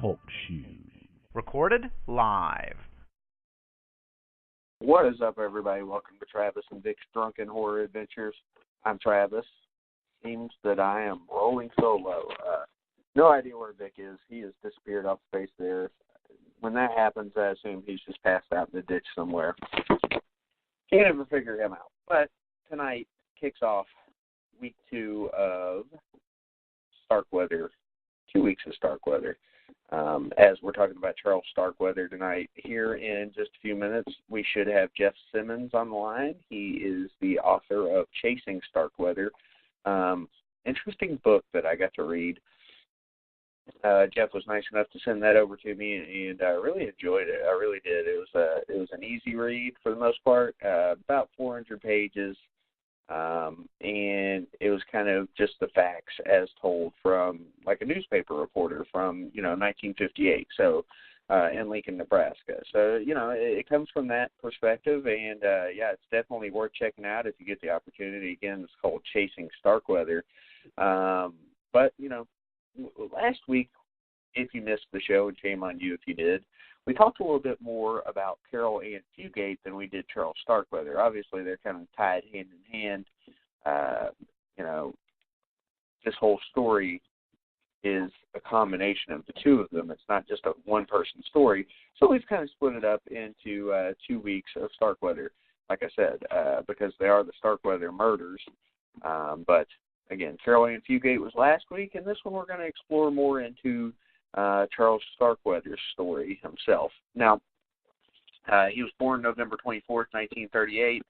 Talk Shoes. Recorded live. What is up, everybody? Welcome to Travis and Vic's Drunken Horror Adventures. I'm Travis. Seems that I am rolling solo. No idea where Vic is. He has disappeared off the face of the earth. When that happens, I assume he's just passed out in the ditch somewhere. Can't ever figure him out. But tonight kicks off week 2 of Starkweather. 2 weeks of Starkweather. As we're talking about Charles Starkweather tonight, here in just a few minutes, we should have Jeff Simmons on the line. He is the author of Chasing Starkweather. Interesting book that I got to read. Jeff was nice enough to send that over to me, and I really enjoyed it. I really did. It was an easy read for the most part, about 400 pages. And it was kind of just the facts as told from like a newspaper reporter from, 1958. So, in Lincoln, Nebraska. So, it comes from that perspective. And, it's definitely worth checking out if you get the opportunity. Again, it's called Chasing Starkweather. But, last week, if you missed the show, and shame on you if you did, we talked a little bit more about Carol Ann Fugate than we did Charles Starkweather. Obviously, they're kind of tied hand in hand. This whole story is a combination of the two of them. It's not just a one-person story. So we've kind of split it up into 2 weeks of Starkweather, like I said, because they are the Starkweather murders. But, again, Carol Ann Fugate was last week, and this one we're going to explore more into Charles Starkweather's story himself. Now, he was born November 24th, 1938,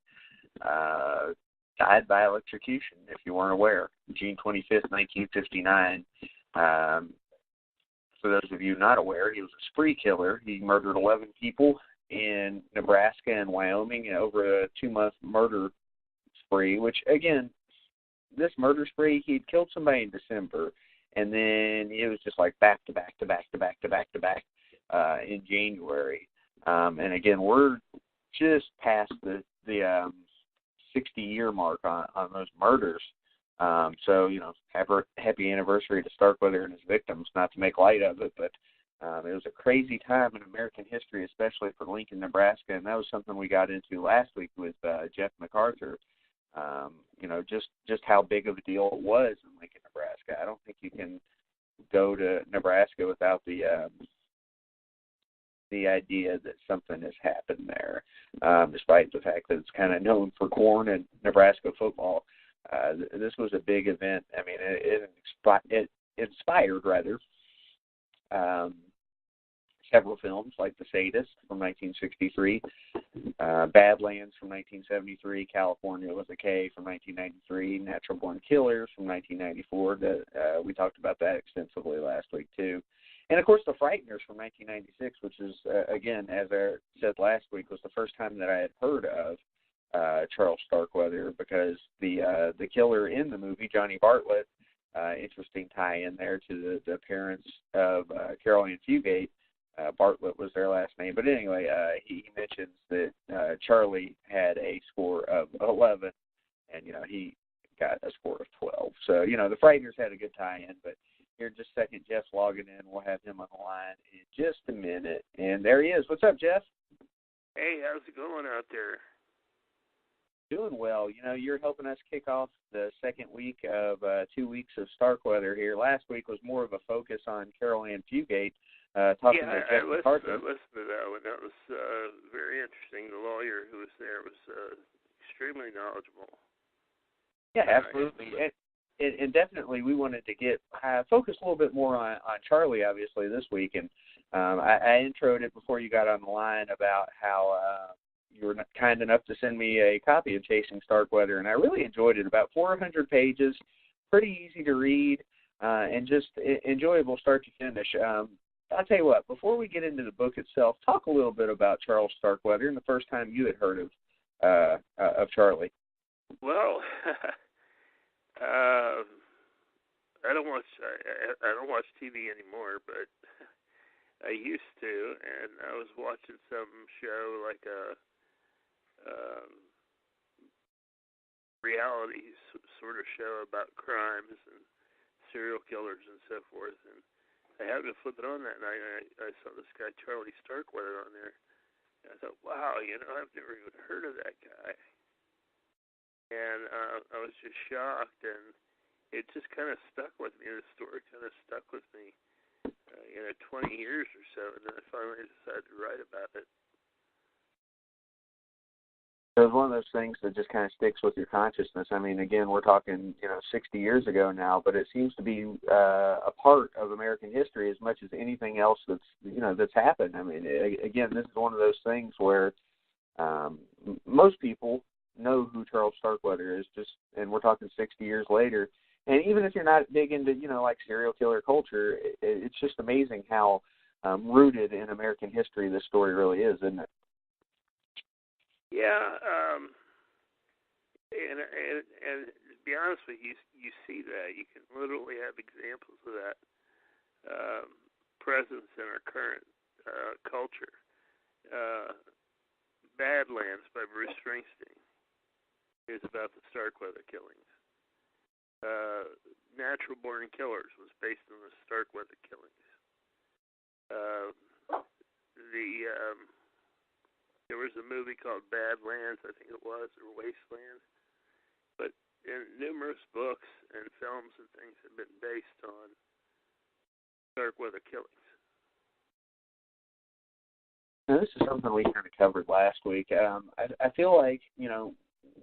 died by electrocution, if you weren't aware, June 25th, 1959. For those of you not aware, he was a spree killer. He murdered 11 people in Nebraska and Wyoming over a 2-month murder spree, which, again, this murder spree, he'd killed somebody in December, and then it was just like back to back in January. And again, we're just past the 60-year mark on those murders. So, happy anniversary to Starkweather and his victims, not to make light of it, but it was a crazy time in American history, especially for Lincoln, Nebraska, and that was something we got into last week with Jeff MacArthur. Just how big of a deal it was in Lincoln, Nebraska. I don't think you can go to Nebraska without the idea that something has happened there, despite the fact that it's kind of known for corn and Nebraska football. This was a big event. I mean, it inspired, rather, several films like The Sadist from 1963, Badlands from 1973, California with a K from 1993, Natural Born Killers from 1994. We talked about that extensively last week, too. And, of course, The Frighteners from 1996, which is, again, as I said last week, was the first time that I had heard of Charles Starkweather, because the killer in the movie, Johnny Bartlett, interesting tie-in there to the parents of Carol Ann Fugate. Bartlett was their last name. But anyway, he mentions that Charlie had a score of 11, and, he got a score of 12. So, the Frighteners had a good tie-in. But here in just a second, Jeff's logging in. We'll have him on the line in just a minute. And there he is. What's up, Jeff? Hey, how's it going out there? Doing well. You're helping us kick off the second week of 2 weeks of Starkweather here. Last week was more of a focus on Carol Ann Fugate. Talking to Jeff MacArthur. I listened to that one. That was very interesting. The lawyer who was there was extremely knowledgeable. Yeah, absolutely. And definitely we wanted to get focus a little bit more on Charlie, obviously, this week. And I introed it before you got on the line about how you were kind enough to send me a copy of Chasing Starkweather, and I really enjoyed it. About 400 pages, pretty easy to read, and just enjoyable start to finish. I'll tell you what, before we get into the book itself, talk a little bit about Charles Starkweather and the first time you had heard of Charlie. Well, I don't watch TV anymore, but I used to, and I was watching some show like a reality sort of show about crimes and serial killers and so forth, and I happened to flip it on that night, and I saw this guy Charlie Starkweather on there. And I thought, wow, I've never even heard of that guy. And I was just shocked, and it just kind of stuck with me. The story kind of stuck with me, 20 years or so, and then I finally decided to write about it. It was one of those things that just kind of sticks with your consciousness. I mean, again, we're talking, 60 years ago now, but it seems to be a part of American history as much as anything else that's happened. I mean, again, this is one of those things where most people know who Charles Starkweather is, and we're talking 60 years later. And even if you're not big into, like serial killer culture, it's just amazing how rooted in American history this story really is, isn't it? Yeah, and to be honest with you, you see that. You can literally have examples of that presence in our current culture. Badlands by Bruce Springsteen is about the Starkweather killings. Natural Born Killers was based on the Starkweather killings. There was a movie called Badlands, I think it was, or Wasteland. But numerous books and films and things have been based on Starkweather killings. Now, this is something we kind of covered last week. I feel like,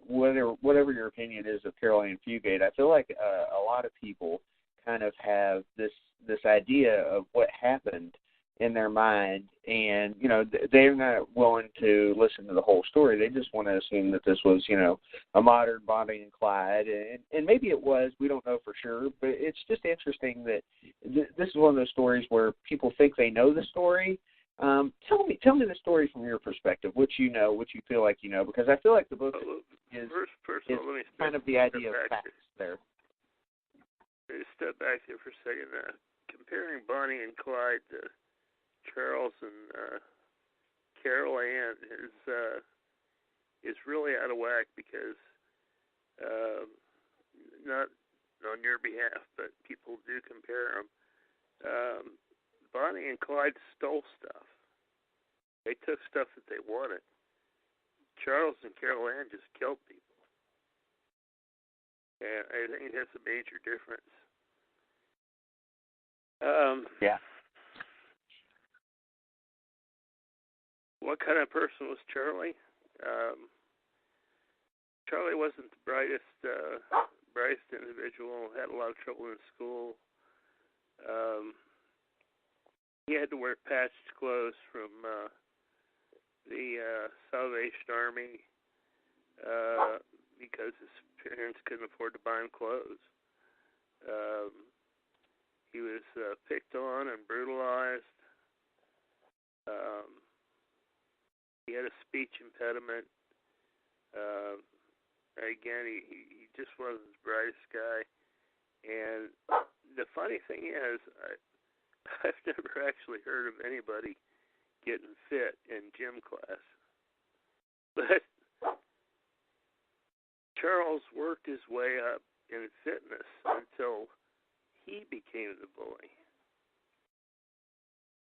whatever your opinion is of Carol Ann Fugate, I feel like a lot of people kind of have this idea of what happened in their mind, and they're not willing to listen to the whole story. They just want to assume that this was a modern Bonnie and Clyde, and maybe it was. We don't know for sure, but it's just interesting that this is one of those stories where people think they know the story. Tell me the story from your perspective, what you know, what you feel like you know, because I feel like the book is kind of the idea of facts there. Let me step back here for a second. Comparing Bonnie and Clyde to Charles and Carol Ann is really out of whack because not on your behalf, but people do compare them. Bonnie and Clyde stole stuff. They took stuff that they wanted. Charles and Carol Ann just killed people. And I think that's a major difference. Yeah. What kind of person was Charlie? Charlie wasn't the brightest individual. Had a lot of trouble in school. He had to wear patched clothes from the Salvation Army because his parents couldn't afford to buy him clothes. He was picked on and brutalized. He had a speech impediment. Again, he just wasn't the brightest guy. And the funny thing is, I've never actually heard of anybody getting fit in gym class. But Charles worked his way up in fitness until he became the bully.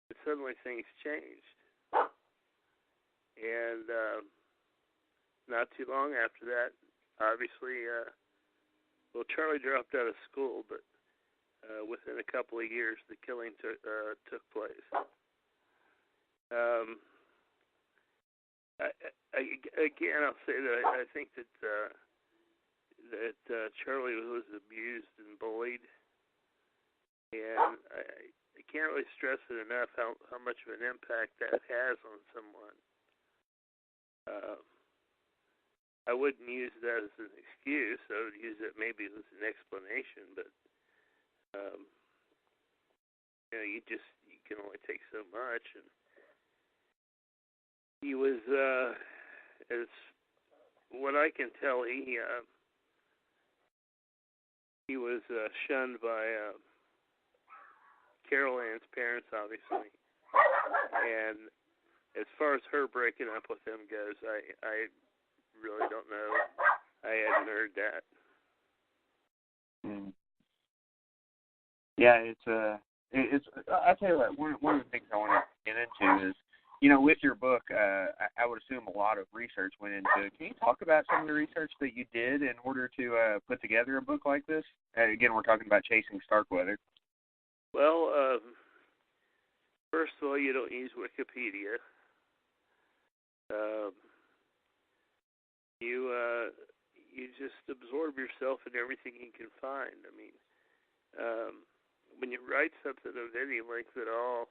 And suddenly things changed. And not too long after that, obviously, Charlie dropped out of school, but within a couple of years, the killing took place. Again, I'll say that I think that Charlie was abused and bullied, and I can't really stress it enough how much of an impact that has on someone. I wouldn't use that as an excuse. I would use it maybe as an explanation, but you can only take so much. And he was, as what I can tell, he was shunned by Carol Ann's parents, obviously, and as far as her breaking up with him goes, I really don't know. I hadn't heard that. Yeah, it's. I tell you what, one of the things I want to get into is, with your book, I would assume a lot of research went into it. Can you talk about some of the research that you did in order to put together a book like this? Again, we're talking about Chasing Starkweather. Well, first of all, you don't use Wikipedia. You just absorb yourself in everything you can find. I mean, when you write something of any length at all,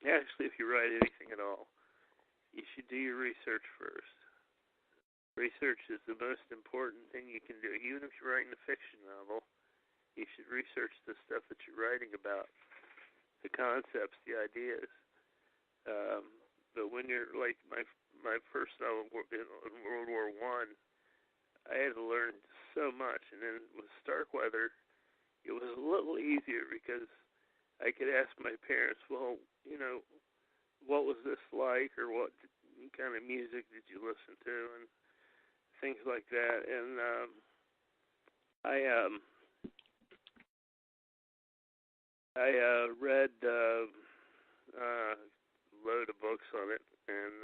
actually, if you write anything at all, you should do your research first. Research is the most important thing you can do. Even if you're writing a fiction novel, you should research the stuff that you're writing about, the concepts, the ideas. But when you're like my first novel in World War I had to learn so much, and then with Starkweather, it was a little easier because I could ask my parents, well, what was this like, or what kind of music did you listen to, and things like that. And I read a load of books on it, and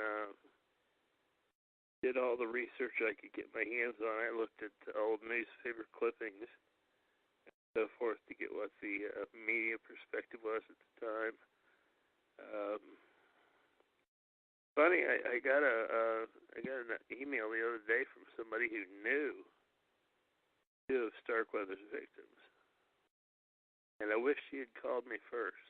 did all the research I could get my hands on. I looked at old newspaper clippings and so forth to get what the media perspective was at the time. Funny, I got an email the other day from somebody who knew of Starkweather's victims, and I wish she had called me first.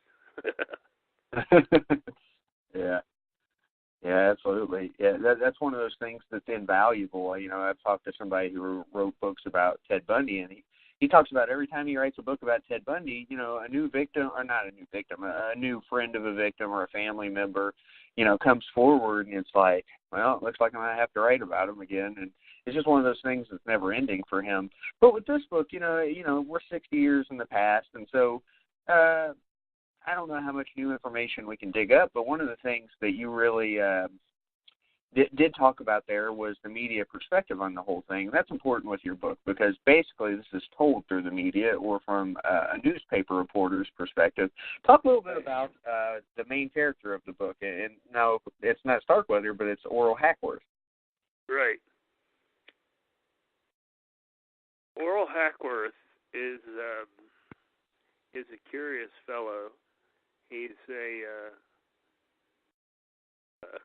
Yeah, absolutely. Yeah, that's one of those things that's invaluable. I've talked to somebody who wrote books about Ted Bundy, and he talks about every time he writes a book about Ted Bundy, a new victim, or not a new victim, a new friend of a victim or a family member, comes forward, and it's like, well, it looks like I'm going to have to write about him again. And it's just one of those things that's never ending for him. But with this book, we're 60 years in the past, and so I don't know how much new information we can dig up, but one of the things that you really did talk about there was the media perspective on the whole thing. That's important with your book because basically this is told through the media or from a newspaper reporter's perspective. Talk a little bit about the main character of the book. And now it's not Starkweather, but it's Oral Hackworth. Right. Oral Hackworth is a curious fellow. He's a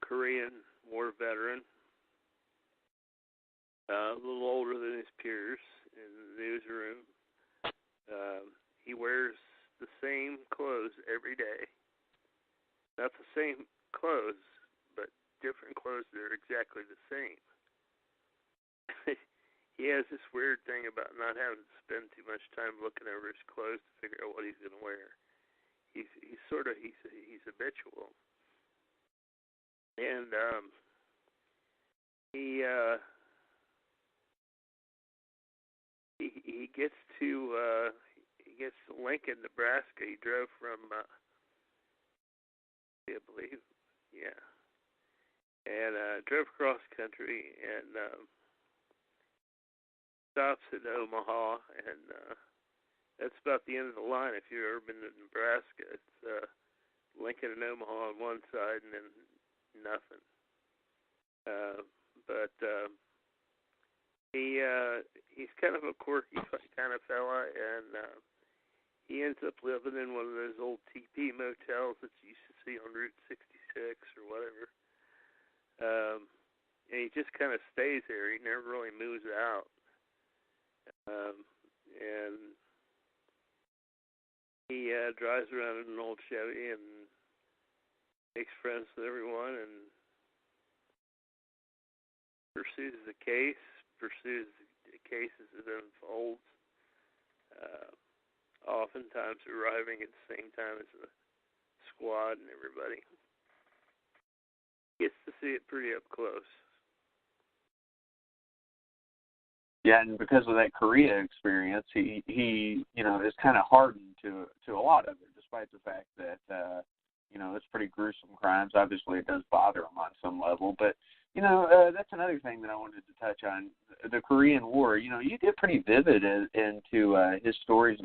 Korean War veteran, a little older than his peers in the newsroom. He wears the same clothes every day. Not the same clothes, but different clothes that are exactly the same. He has this weird thing about not having to spend too much time looking over his clothes to figure out what he's going to wear. He's habitual, and he gets to Lincoln, Nebraska. He drove from I believe, yeah, and drove cross country and stops in Omaha, and that's about the end of the line. If you've ever been to Nebraska, it's Lincoln and Omaha on one side, and then nothing. But he's kind of a quirky kind of fella, and he ends up living in one of those old teepee motels that you used to see on Route 66 or whatever. And he just kind of stays there. He never really moves out. And he drives around in an old Chevy and makes friends with everyone and pursues the case as it unfolds, oftentimes arriving at the same time as the squad and everybody. Gets to see it pretty up close. Yeah, and because of that Korea experience, he is kind of hardened to a lot of it, despite the fact that it's pretty gruesome crimes. Obviously, it does bother him on some level, but that's another thing that I wanted to touch on. The Korean War. You get pretty vivid into his stories